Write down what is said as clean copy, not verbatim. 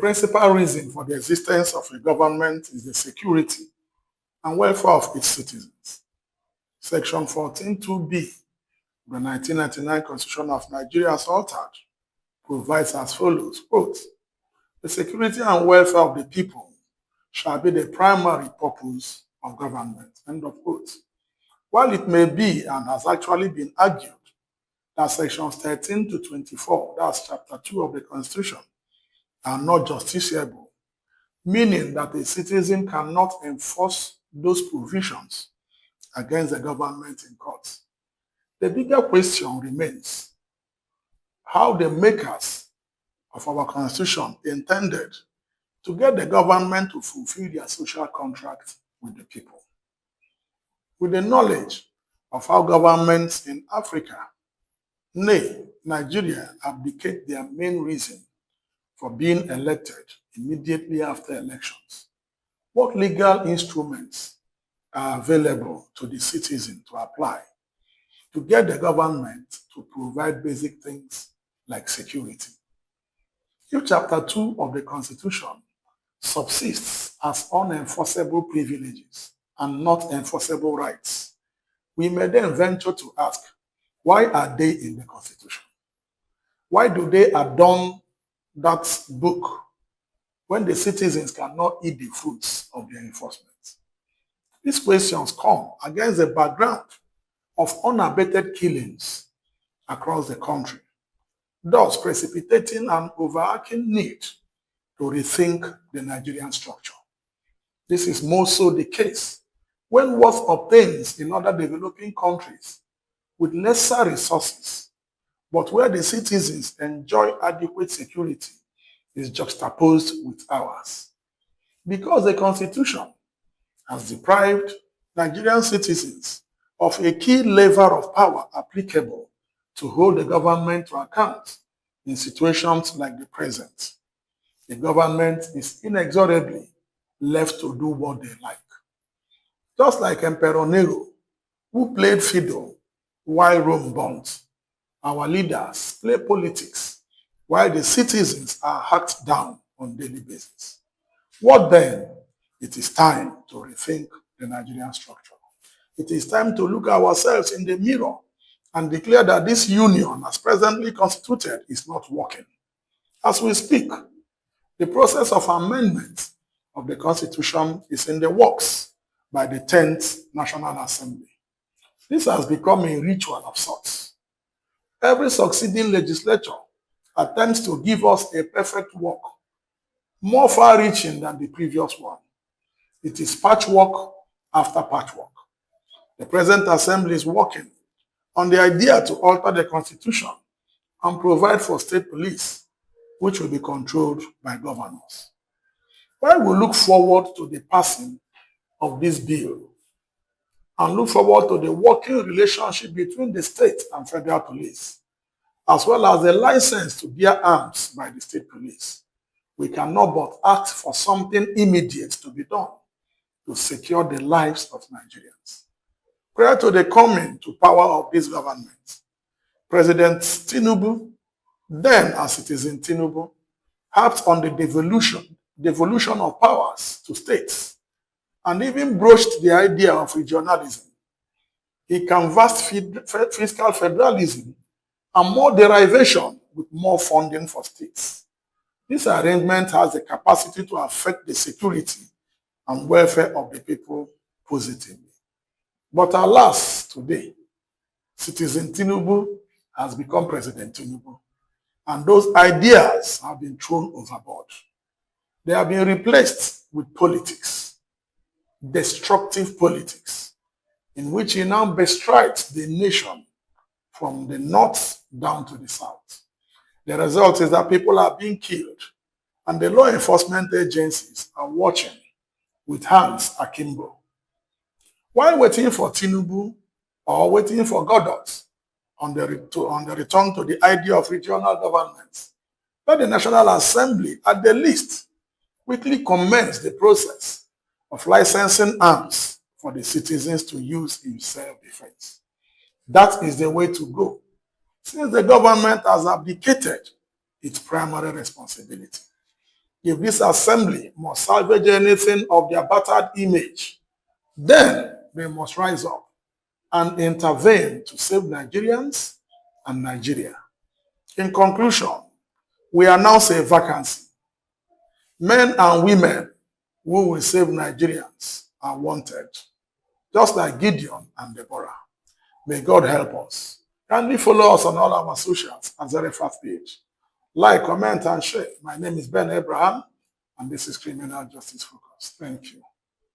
principal reason for the existence of a government is the security and welfare of its citizens. Section 14(2)(b) of the 1999 Constitution of Nigeria, as altered, provides as follows, quote, "The security and welfare of the people shall be the primary purpose of government," end of quote. While it may be and has actually been argued that sections 13 to 24, that's chapter 2 of the Constitution, are not justiciable, meaning that a citizen cannot enforce those provisions against the government in court. The bigger question remains how the makers of our Constitution intended to get the government to fulfill their social contract with the people. With the knowledge of how governments in Africa, nay, Nigeria, abdicate their main reason for being elected immediately after elections, what legal instruments are available to the citizen to apply to get the government to provide basic things like security? If Chapter 2 of the Constitution subsists as unenforceable privileges and not enforceable rights, we may then venture to ask, why are they in the Constitution? Why do they adorn that book when the citizens cannot eat the fruits of their enforcement? These questions come against the background of unabated killings across the country, thus precipitating an overarching need to rethink the Nigerian structure. This is more so the case when what obtains in other developing countries with lesser resources, but where the citizens enjoy adequate security, is juxtaposed with ours. Because the Constitution has deprived Nigerian citizens of a key lever of power applicable to hold the government to account in situations like the present, the government is inexorably left to do what they like. Just like Emperor Nero, who played fiddle while Rome burnt, our leaders play politics while the citizens are hacked down on a daily basis. What then? It is time to rethink the Nigerian structure. It is time to look ourselves in the mirror and declare that this union, as presently constituted, is not working. As we speak, the process of amendment of the Constitution is in the works by the 10th National Assembly. This has become a ritual of sorts. Every succeeding legislature attempts to give us a perfect work, more far-reaching than the previous one. It is patchwork after patchwork. The present assembly is working on the idea to alter the Constitution and provide for state police, which will be controlled by governors. While we look forward to the passing of this bill and look forward to the working relationship between the state and federal police, as well as the license to bear arms by the state police, we cannot but ask for something immediate to be done to secure the lives of Nigerians. Prior to the coming to power of this government, President Tinubu, then as it is in Tinubu, harped on the devolution of powers to states and even broached the idea of regionalism. He canvassed fiscal federalism and more derivation with more funding for states. This arrangement has the capacity to affect the security and welfare of the people positively. But alas, today, Citizen Tinubu has become President Tinubu, and those ideas have been thrown overboard. They have been replaced with politics, destructive politics, in which he now bestrides the nation from the north down to the south. The result is that people are being killed, and the law enforcement agencies are watching with hands akimbo. While waiting for Tinubu or waiting for Godot on the return to the idea of regional governments, let the National Assembly, at the least, quickly commence the process of licensing arms for the citizens to use in self-defense. That is the way to go, since the government has abdicated its primary responsibility. if this assembly must salvage anything of their battered image, then they must rise up and intervene to save Nigerians and Nigeria. In conclusion, we announce a vacancy. Men and women who will save Nigerians are wanted, just like Gideon and Deborah. May God help us. Kindly follow us on all our socials at Zarephath page. Like, comment, and share. My name is Ben Abraham, and this is Criminal Justice Focus. Thank you.